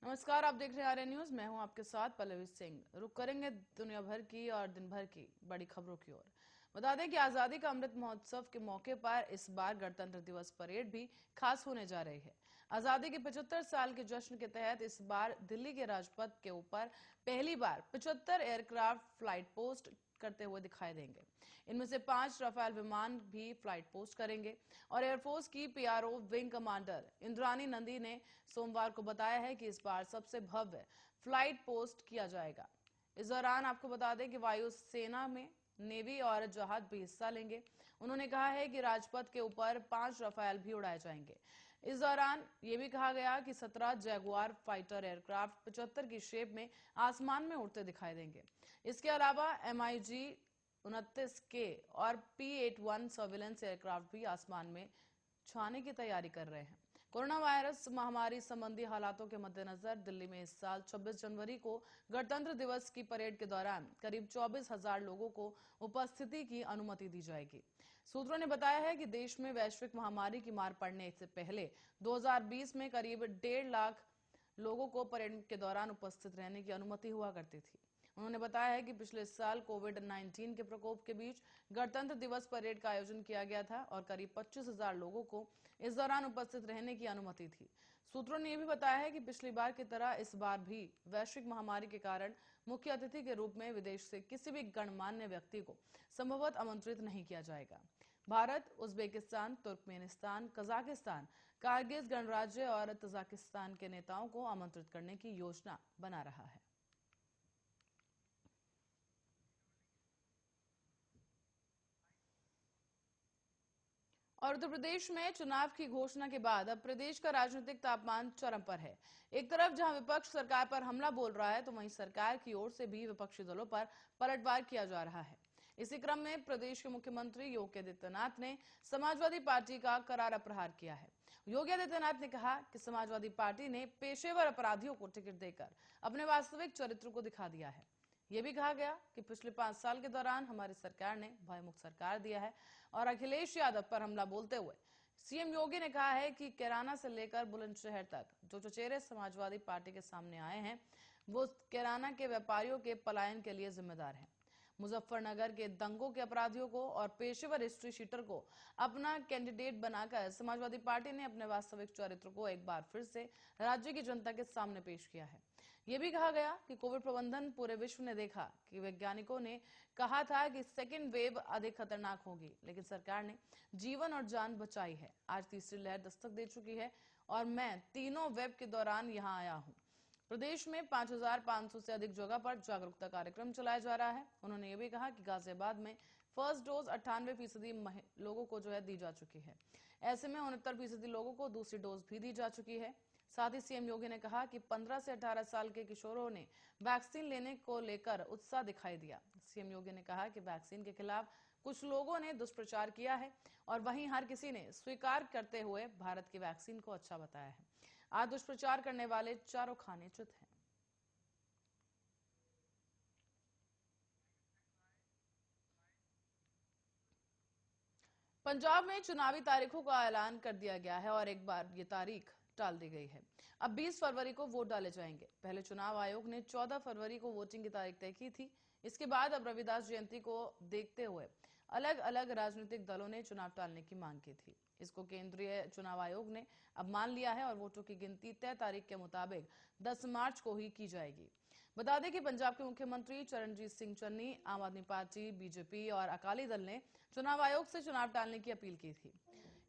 नमस्कार, आप देख रहे हैं आर्य न्यूज। मैं हूं आपके साथ पल्लवी सिंह। रुक करेंगे दुनिया भर की और दिन भर की बड़ी खबरों की ओर। बता दें कि आजादी का अमृत महोत्सव के मौके पर इस बार गणतंत्र दिवस परेड भी खास होने जा रही है। आजादी के 75 साल के जश्न के तहत इस बार दिल्ली के राजपथ के ऊपर पहली बार 75 एयरक्राफ्ट फ्लाइट पोस्ट करते हुए दिखाई देंगे। इनमें से 5 राफेल विमान भी फ्लाइट पोस्ट करेंगे और एयरफोर्स की PRO wing commander Indrani Nandi ने सोमवार को बताया है कि इस बार सबसे भव्य फ्लाइट पोस्ट किया जाएगा। इस दौरान आपको बता दें कि वायुसेना में नेवी और जहाज भी हिस्सा लेंगे। उन्होंने कहा है कि राजपथ के ऊपर 5 राफेल भी उड़ाए जाएंगे। इस दौरान यह भी कहा गया कि 17 जैगुआर फाइटर एयरक्राफ्ट 75 की शेप में आसमान में उड़ते दिखाई देंगे। इसके अलावा MiG 29K और P-81 सर्विलेंस एयरक्राफ्ट भी आसमान में छाने की तैयारी कर रहे हैं। कोरोना वायरस महामारी संबंधी हालातों के मद्देनजर दिल्ली में इस साल 26 जनवरी को गणतंत्र दिवस की परेड के दौरान करीब 24,000 लोगों को उपस्थिति की अनुमति दी जाएगी। सूत्रों ने बताया है कि देश में वैश्विक महामारी की मार पड़ने से पहले 2020 में करीब 1.5 लाख लोगों को परेड के दौरान उपस्थित रहने की अनुमति हुआ करती थी। उन्होंने बताया है कि पिछले साल कोविड-19 के प्रकोप के बीच गणतंत्र दिवस परेड का आयोजन किया गया था और करीब 25,000 लोगों को इस दौरान उपस्थित रहने की अनुमति थी। सूत्रों ने यह भी बताया है कि पिछली बार की तरह इस बार भी वैश्विक महामारी के कारण मुख्य अतिथि के रूप में विदेश से किसी भी गणमान्य व्यक्ति को संभवतः आमंत्रित नहीं किया जाएगा। Bharat, Uzbekistan, Turkmenistan, Kazakhstan, Kargil गणराज्य और तजाकिस्तान के नेताओं को आमंत्रित करने की योजना बना रहा है। और उत्तर प्रदेश में चुनाव की घोषणा के बाद अब प्रदेश का राजनीतिक तापमान चरम पर है। एक तरफ जहां विपक्ष सरकार पर हमला बोल रहा है, तो वहीं सरकार की ओर से भी विपक्षी दलों पर पलटवार किया जा रहा है। इसी क्रम में प्रदेश के मुख्यमंत्री योगी आदित्यनाथ ने समाजवादी पार्टी का करारा प्रहार किया है। योगी आदित्यनाथ ने कहा कि समाजवादी पार्टी ने पेशेवर अपराधियों को टिकट देकर अपने वास्तविक चरित्र को दिखा दिया है। यह भी कहा गया कि पिछले 5 साल के दौरान हमारी सरकार ने भयमुक्त सरकार दिया है और अखिलेश यादव पर हमला बोलते हुए सीएम योगी ने कहा है कि कैराना से लेकर बुलंदशहर तक जो चचेरे समाजवादी पार्टी के सामने आए हैं, वो कैराना के व्यापारियों के पलायन के लिए जिम्मेदार हैं। मुजफ्फरनगर के दंगों के अपराधियों को और पेशेवर हिस्ट्री शीटर को अपना कैंडिडेट बनाकर समाजवादी पार्टी ने अपने वास्तविक चरित्र को एक बार फिर से राज्य की जनता के सामने पेश किया है। यह भी कहा गया कि कोविड प्रबंधन पूरे विश्व ने देखा कि वैज्ञानिकों ने कहा था कि सेकेंड वेव अधिक खतरनाक होगी, लेकिन सरकार ने जीवन और जान बचाई है। आज तीसरी लहर दस्तक दे चुकी है और मैं तीनों वेब के दौरान यहां आया हूं। प्रदेश में 5,500 से अधिक जगह पर जागरूकता कार्यक्रम चलाया जा रहा है। उन्होंने ये भी कहा कि गाजियाबाद में फर्स्ट डोज 98% लोगों को दी जा चुकी है। ऐसे में 69% लोगों को दूसरी डोज भी दी जा चुकी है। साथ ही सीएम योगी ने कहा कि 15 से 18 साल के किशोरों ने वैक्सीन लेने को लेकर उत्साह दिखाई दिया। सीएम योगी ने कहा कि वैक्सीन के खिलाफ कुछ लोगों ने दुष्प्रचार किया है और वहीं हर किसी ने स्वीकार करते हुए भारत की वैक्सीन को अच्छा बताया है। आज दुष्प्रचार करने वाले चारों खाने चित हैं। पंजाब में चुनावी तारीखों का ऐलान कर दिया गया है और एक बार ये तारीख टाल दी गई है। अब 20 फरवरी को वोट डाले जाएंगे। पहले चुनाव आयोग ने 14 फरवरी को वोटिंग की तारीख तय की थी। इसके बाद अब रविदास जयंती को देखते हुए अलग अलग राजनीतिक दलों ने चुनाव टालने की मांग की थी। इसको केंद्रीय चुनाव आयोग ने अब मान लिया है और वोटों की गिनती तय तारीख के मुताबिक 10 मार्च को ही की जाएगी। बता दें कि पंजाब के मुख्यमंत्री चरणजीत सिंह चन्नी, आम आदमी पार्टी, बीजेपी और अकाली दल ने चुनाव आयोग से चुनाव टालने की अपील की थी।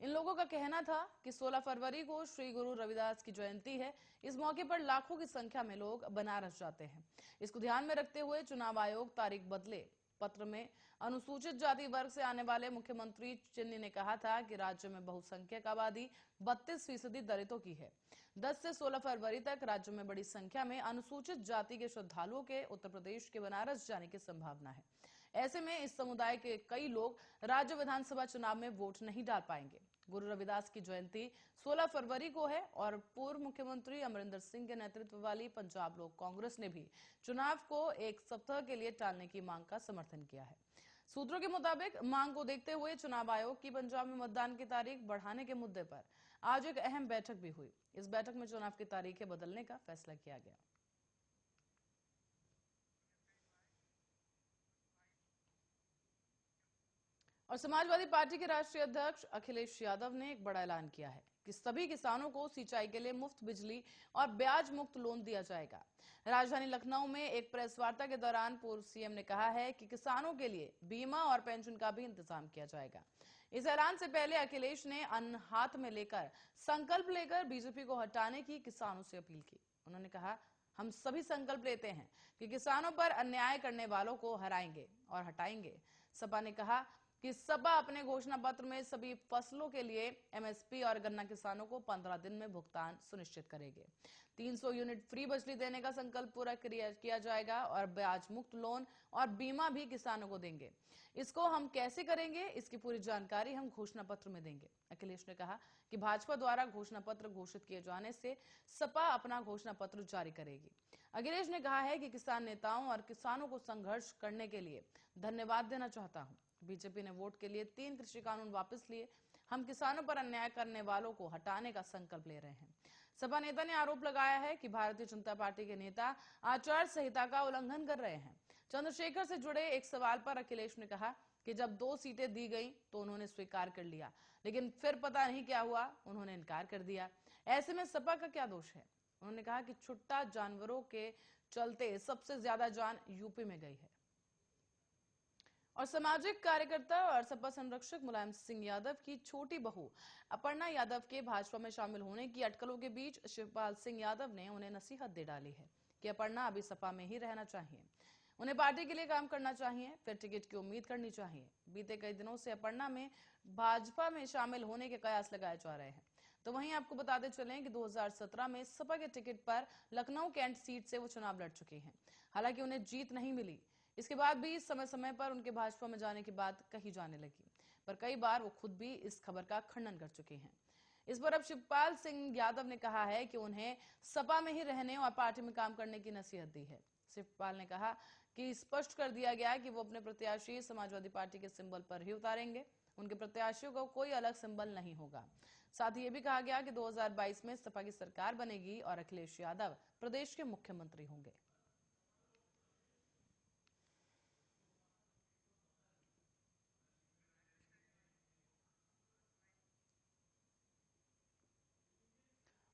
इन लोगों का कहना था कि 16 फरवरी को श्री गुरु रविदास की जयंती है। इस मौके पर लाखों की संख्या में लोग बनारस जाते हैं। इसको ध्यान में रखते हुए चुनाव आयोग तारीख बदले। पत्र में अनुसूचित जाति वर्ग से आने वाले मुख्यमंत्री चन्नी ने कहा था कि राज्य में बहुसंख्यक आबादी 32% दलितों की है। 10 से 16 फरवरी तक राज्य में बड़ी संख्या में अनुसूचित जाति के श्रद्धालुओं के उत्तर प्रदेश के बनारस जाने की संभावना है। ऐसे में इस समुदाय के कई लोग राज्य विधानसभा चुनाव में वोट नहीं डाल पाएंगे। गुरु रविदास की जयंती 16 फरवरी को है और पूर्व मुख्यमंत्री अमरिंदर सिंह के नेतृत्व वाली पंजाब लोक कांग्रेस ने भी चुनाव को एक सप्ताह के लिए टालने की मांग का समर्थन किया है। सूत्रों के मुताबिक मांग को देखते हुए चुनाव आयोग की पंजाब में मतदान की तारीख बढ़ाने के मुद्दे पर आज एक अहम बैठक भी हुई। इस बैठक में चुनाव की तारीखें बदलने का फैसला किया गया। और समाजवादी पार्टी के राष्ट्रीय अध्यक्ष अखिलेश यादव ने एक बड़ा ऐलान किया है कि सभी किसानों को सिंचाई के लिए मुफ्त बिजली और ब्याज मुक्त लोन दिया जाएगा। राजधानी लखनऊ में एक प्रेस वार्ता के दौरान पूर्व सीएम ने कहा है कि किसानों के लिए बीमा और पेंशन का भी इंतजाम किया जाएगा। इस ऐलान से पहले अखिलेश ने अन्न हाथ में लेकर संकल्प लेकर बीजेपी को हटाने की किसानों से अपील की। उन्होंने कहा, हम सभी संकल्प लेते हैं कि किसानों पर अन्याय करने वालों को हराएंगे और हटाएंगे। सपा ने कहा कि सपा अपने घोषणा पत्र में सभी फसलों के लिए एमएसपी और गन्ना किसानों को 15 दिन में भुगतान सुनिश्चित करेंगे। 300 यूनिट फ्री बिजली देने का संकल्प पूरा किया जाएगा और ब्याज मुक्त लोन और बीमा भी किसानों को देंगे। इसको हम कैसे करेंगे, इसकी पूरी जानकारी हम घोषणा पत्र में देंगे। अखिलेश ने कहा कि भाजपा द्वारा घोषणा पत्र घोषित किए जाने से सपा अपना घोषणा पत्र जारी करेगी। अखिलेश ने कहा है कि किसान नेताओं और किसानों को संघर्ष करने के लिए धन्यवाद देना चाहता हूं। बीजेपी ने वोट के लिए 3 कृषि कानून वापस लिए। हम किसानों पर अन्याय करने वालों को हटाने का संकल्प ले रहे हैं। सपा नेता ने आरोप लगाया है कि भारतीय जनता पार्टी के नेता आचार संहिता का उल्लंघन कर रहे हैं। चंद्रशेखर से जुड़े एक सवाल पर अखिलेश ने कहा कि जब 2 सीटें दी गई तो उन्होंने स्वीकार कर लिया, लेकिन फिर पता नहीं क्या हुआ, उन्होंने इनकार कर दिया। ऐसे में सपा का क्या दोष है? उन्होंने कहा कि छुट्टा जानवरों के चलते सबसे ज्यादा जान यूपी में गई है। और सामाजिक कार्यकर्ता और सपा संरक्षक मुलायम सिंह यादव की छोटी बहू अपर्णा यादव के भाजपा में शामिल होने की अटकलों के बीच शिवपाल सिंह यादव ने उन्हें नसीहत दे डाली है कि अपर्णा अभी सपा में ही रहना चाहिए, उन्हें पार्टी के लिए काम करना चाहिए, फिर टिकट की उम्मीद करनी चाहिए। बीते कई दिनों से अपर्णा में भाजपा में शामिल होने के कयास लगाए जा रहे हैं। तो वहीं आपको बताते चलें कि 2017 में सपा के टिकट पर लखनऊ कैंट सीट से वो चुनाव लड़ चुके हैं। हालांकि उन्हें जीत नहीं मिली। इसके बाद भी समय समय पर उनके भाजपा में जाने की बात कही जाने लगी, पर कई बार वो खुद भी इस खबर का खंडन कर चुके हैं। इस पर अब शिवपाल सिंह यादव ने कहा है कि उन्हें सपा में ही रहने और पार्टी में काम करने की नसीहत दी है। शिवपाल ने कहा कि स्पष्ट कर दिया गया कि वो अपने प्रत्याशी समाजवादी पार्टी के सिंबल पर ही उतारेंगे, उनके प्रत्याशियों को कोई अलग सिंबल नहीं होगा। साथ ही ये भी कहा गया कि 2022 में सपा की सरकार बनेगी और अखिलेश यादव प्रदेश के मुख्यमंत्री होंगे।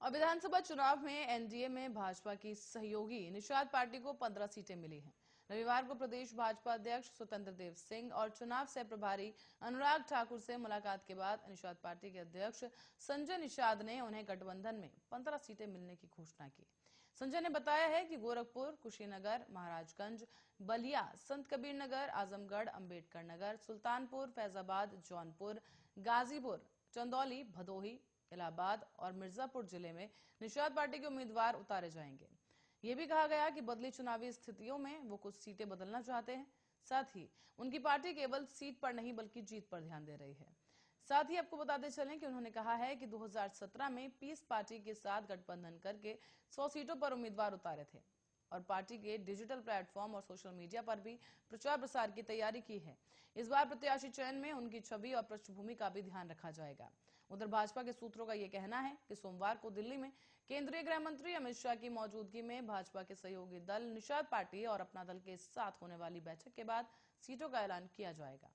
और विधानसभा चुनाव में एनडीए में भाजपा की सहयोगी निषाद पार्टी को 15 सीटें मिली हैं। रविवार को प्रदेश भाजपा अध्यक्ष स्वतंत्र देव सिंह और चुनाव सह प्रभारी अनुराग ठाकुर से मुलाकात के बाद निषाद पार्टी के अध्यक्ष संजय निषाद ने उन्हें गठबंधन में 15 सीटें मिलने की घोषणा की। संजय ने बताया है कि गोरखपुर, कुशीनगर, महाराजगंज, बलिया, संत कबीर नगर, आजमगढ़, अंबेडकर नगर, सुल्तानपुर, फैजाबाद, जौनपुर, गाजीपुर, चंदौली, भदोही, इलाहाबाद और मिर्जापुर जिले में निषाद पार्टी के उम्मीदवार उतारे जाएंगे। ये भी कहा गया कि बदली चुनावी स्थितियों में वो कुछ सीटें बदलना चाहते हैं। साथ ही उनकी पार्टी केवल सीट पर नहीं बल्कि जीत पर ध्यान दे रही है। साथ ही आपको बताते चलें कि उन्होंने कहा है कि 2017 में पीस पार्टी के साथ गठबंधन करके 100 सीटों पर उम्मीदवार उतारे थे और पार्टी के डिजिटल प्लेटफॉर्म और सोशल मीडिया पर भी प्रचार प्रसार की तैयारी की है। इस बार प्रत्याशी चयन में उनकी छवि और पृष्ठभूमि का भी ध्यान रखा जाएगा। उधर भाजपा के सूत्रों का यह कहना है कि सोमवार को दिल्ली में केंद्रीय गृह मंत्री अमित शाह की मौजूदगी में भाजपा के सहयोगी दल निषाद पार्टी और अपना दल के साथ होने वाली बैठक के बाद सीटों का ऐलान किया जाएगा।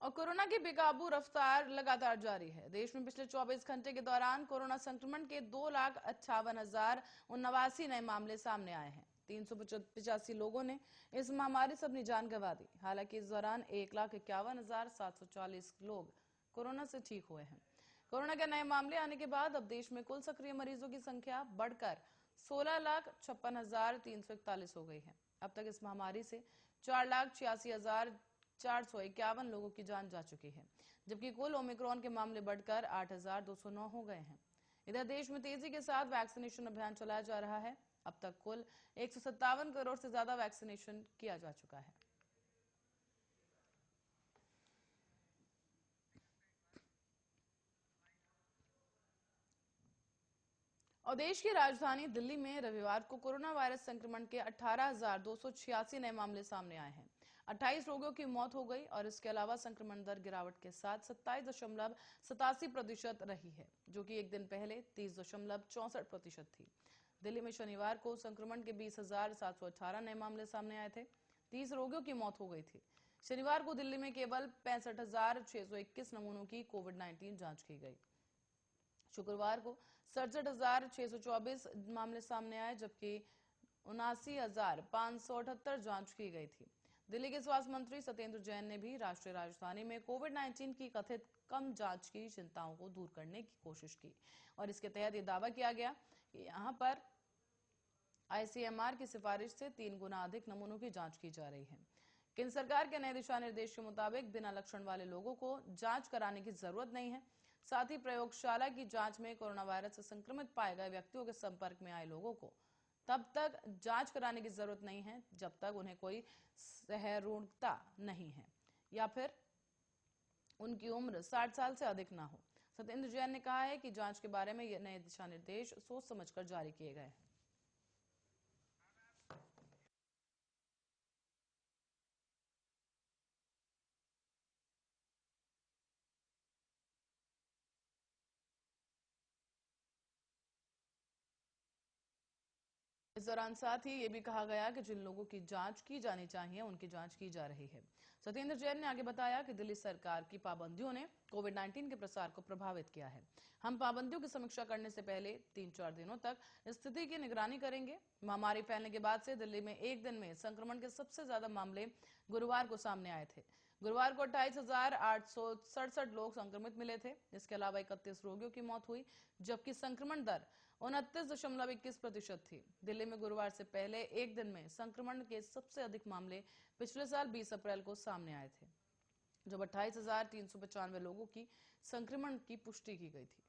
और कोरोना की बेकाबू रफ्तार लगातार जारी है। देश में पिछले 24 घंटे के दौरान कोरोना संक्रमण के 2,58,089 नए मामले सामने आए हैं। 385 लोगों ने इस महामारी से अपनी जान गंवा दी। हालांकि इस दौरान 1,51,740 लोग कोरोना से ठीक हुए हैं। कोरोना के नए मामले आने के बाद अब देश में कुल सक्रिय मरीजों की संख्या बढ़कर 16,56,341 हो गई है। अब तक इस महामारी से 4,86,451 लोगों की जान जा चुकी है, जबकि कुल ओमिक्रॉन के मामले बढ़कर 8,209 हो गए हैं। इधर देश में तेजी के साथ वैक्सीनेशन अभियान चलाया जा रहा है। अब तक कुल 157 करोड़ से ज्यादा वैक्सीनेशन किया जा चुका है। और देश की राजधानी दिल्ली में रविवार को कोरोना वायरस संक्रमण के 18,286 नए मामले सामने आए हैं। 28 रोगियों की मौत हो गई और इसके अलावा संक्रमण दर गिरावट के साथ 27.87% रही है, जो कि एक दिन पहले 30.64% थी। दिल्ली में शनिवार को संक्रमण के 20,718 नए मामले सामने आए थे। 30 रोगियों की मौत हो गई थी। शनिवार को दिल्ली में केवल 65,621 नमूनों की कोविड-19 जांच की गई। शुक्रवार को 67,624 मामले सामने आए, जबकि 79,578 जांच की गई थी। दिल्ली के स्वास्थ्य मंत्री सत्येंद्र जैन ने भी राष्ट्रीय राजधानी में कोविड-19 की कथित कम जांच की चिंताओं को दूर करने की कोशिश की और इसके तहत यह दावा किया गया कि यहां पर आईसीएमआर की सिफारिश से 3 गुना अधिक नमूनों की जांच की जा रही है। केंद्र सरकार के नए दिशा निर्देश के मुताबिक बिना लक्षण वाले लोगों को जांच कराने की जरूरत नहीं है। साथ ही प्रयोगशाला की जांच में कोरोना वायरस से संक्रमित पाए गए व्यक्तियों के संपर्क में आए लोगों को तब तक जांच कराने की जरूरत नहीं है जब तक उन्हें कोई सहरूणता नहीं है या फिर उनकी उम्र 60 साल से अधिक ना हो। सत्येंद्र जैन ने कहा है कि जांच के बारे में ये नए दिशा निर्देश सोच समझकर जारी किए गए हैं। इस दौरान साथ ही ये भी कहा गया कि जिन लोगों की जांच की जानी चाहिए उनकी जांच की जा रही है। सत्येंद्र जैन ने आगे बताया कि दिल्ली सरकार की पाबंदियों ने कोविड-19 के प्रसार को प्रभावित किया है। हम पाबंदियों की समीक्षा करने से पहले 3-4 दिनों तक स्थिति की निगरानी करेंगे। महामारी फैलने के बाद से दिल्ली में एक दिन में संक्रमण के सबसे ज्यादा मामले गुरुवार को सामने आए थे। गुरुवार को 28,867 लोग संक्रमित मिले थे। इसके अलावा 31 रोगियों की मौत हुई, जबकि संक्रमण दर 29.21% थी। दिल्ली में गुरुवार से पहले एक दिन में संक्रमण के सबसे अधिक मामले पिछले साल 20 अप्रैल को सामने आए थे, जब 28,395 लोगों की संक्रमण की पुष्टि की गई थी।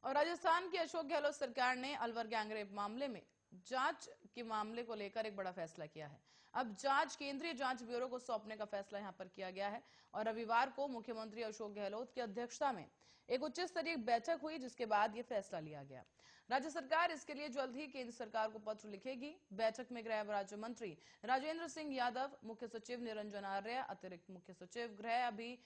और राजस्थान की अशोक गहलोत सरकार ने अलवर गैंगरेप मामले में जांच के मामले को लेकर एक बड़ा फैसला किया है। अब जांच केंद्रीय जांच ब्यूरो को सौंपने का फैसला यहां पर किया गया है और रविवार को मुख्यमंत्री अशोक गहलोत की अध्यक्षता में एक उच्च स्तरीय बैठक हुई, जिसके बाद यह फैसला लिया गया। राज्य सरकार इसके लिए जल्द ही केंद्र सरकार को पत्र लिखेगी। बैठक में गृह राज्य मंत्री राजेंद्र सिंह यादव, मुख्य सचिव निरंजन आर्य, अतिरिक्त मुख्य सचिव गृह अभय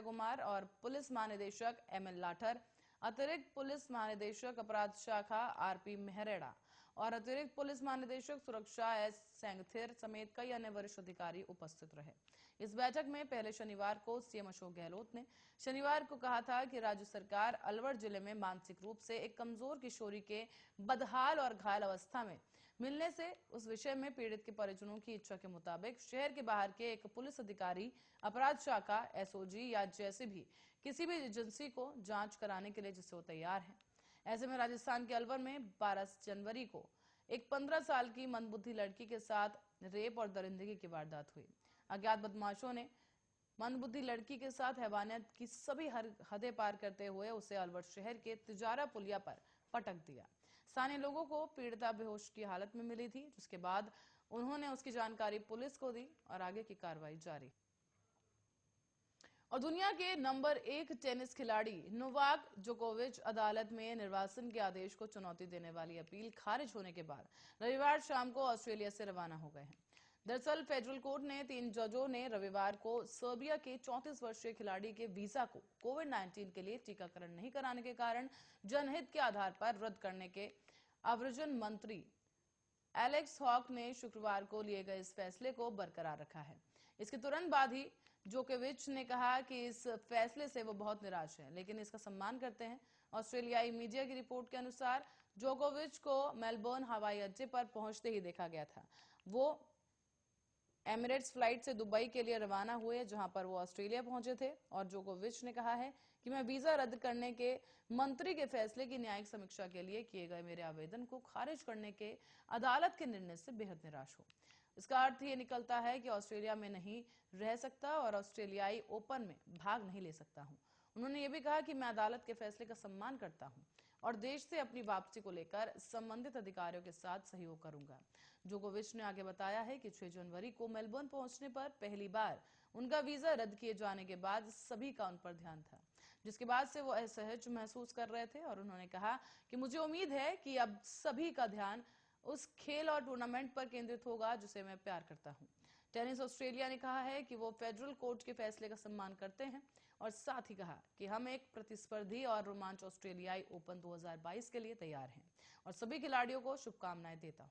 कुमार और पुलिस महानिदेशक एमएल लाठर, अतिरिक्त पुलिस महानिदेशक अपराध शाखा आरपी मेहरेड़ा और अतिरिक्त पुलिस महानिदेशक सुरक्षा एस सेंगथिर समेत कई अन्य वरिष्ठ अधिकारी उपस्थित रहे। इस बैठक में पहले शनिवार को सीएम अशोक गहलोत ने शनिवार को कहा था कि राज्य सरकार अलवर जिले में मानसिक रूप से एक कमजोर किशोरी के बदहाल और घायल अवस्था में मिलने से उस विषय में पीड़ित के परिजनों की इच्छा के मुताबिक शहर के बाहर के एक पुलिस अधिकारी, अपराध शाखा, एसओजी या जैसे भी किसी भी एजेंसी को जांच कराने के लिए जिससे वो तैयार है। ऐसे में राजस्थान के अलवर में 12 जनवरी को एक 15 साल की मंदबुद्धि लड़की के साथ रेप और दरिंदगी की वारदात हुई। अज्ञात बदमाशों ने मंदबुद्धि लड़की के साथ हैवानियत की सभी हदें पार करते हुए उसे अलवर शहर के तिजारा पुलिया पर पटक दिया। स्थानीय लोगों को पीड़िता बेहोश की हालत में मिली थी, जिसके बाद उन्होंने उसकी जानकारी पुलिस को दी और आगे की कार्रवाई जारी। और दुनिया के नंबर 1 टेनिस खिलाड़ी नोवाक जोकोविच अदालत में निर्वासन के आदेश को चुनौती देने वाली अपील खारिज होने के बाद रविवार शाम को ऑस्ट्रेलिया से रवाना हो गए हैं। दरअसल फेडरल कोर्ट ने 3 जजों ने रविवार को सर्बिया के 34 वर्षीय खिलाड़ी के वीजा को कोविड-19 के लिए टीकाकरण नहीं कराने के कारण जनहित के आधार पर रद्द करने के आव्रजन मंत्री एलेक्स हॉक ने शुक्रवार को लिए गए इस फैसले को बरकरार रखा है। इसके तुरंत बाद ही जोकोविच ने कहा कि इस फैसले से वो बहुत निराश है, लेकिन इसका सम्मान करते हैं। ऑस्ट्रेलियाई मीडिया की रिपोर्ट के अनुसार जोकोविच को मेलबर्न हवाई अड्डे पर पहुंचते ही देखा गया था। वो एमिरेट्स फ्लाइट से दुबई के लिए रवाना हुए, जहां पर वो ऑस्ट्रेलिया पहुंचे थे। और जोकोविच ने कहा है कि मैं वीजा रद्द करने के मंत्री के फैसले की न्यायिक समीक्षा के लिए किए गए मेरे आवेदन को खारिज करने के अदालत के निर्णय से बेहद निराश हूं। इसका अर्थ ये निकलता है कि ऑस्ट्रेलिया में नहीं रह सकता और ऑस्ट्रेलियाई ओपन में भाग नहीं ले सकता हूं। उन्होंने ये भी कहा कि मैं अदालत के फैसले का सम्मान करता हूं और देश से अपनी वापसी को लेकर संबंधित अधिकारियों के साथ सहयोग करूंगा। जोकोविच ने आगे बताया है कि 6 जनवरी को मेलबर्न पहुंचने पर पहली बार उनका वीजा रद्द किए जाने के बाद सभी का उन पर ध्यान था। जिसके बाद से वो असहज महसूस कर रहे थे और उन्होंने कहा कि मुझे उम्मीद है कि अब सभी का ध्यान उस खेल और टूर्नामेंट पर केंद्रित होगा जिसे मैं प्यार करता हूं। टेनिस ऑस्ट्रेलिया ने कहा है कि वो फेडरल कोर्ट के फैसले का सम्मान करते हैं और साथ ही कहा कि हम एक प्रतिस्पर्धी और रोमांच ऑस्ट्रेलियाई ओपन 2022 के लिए तैयार हैं और सभी खिलाड़ियों को शुभकामनाएं देता हूं।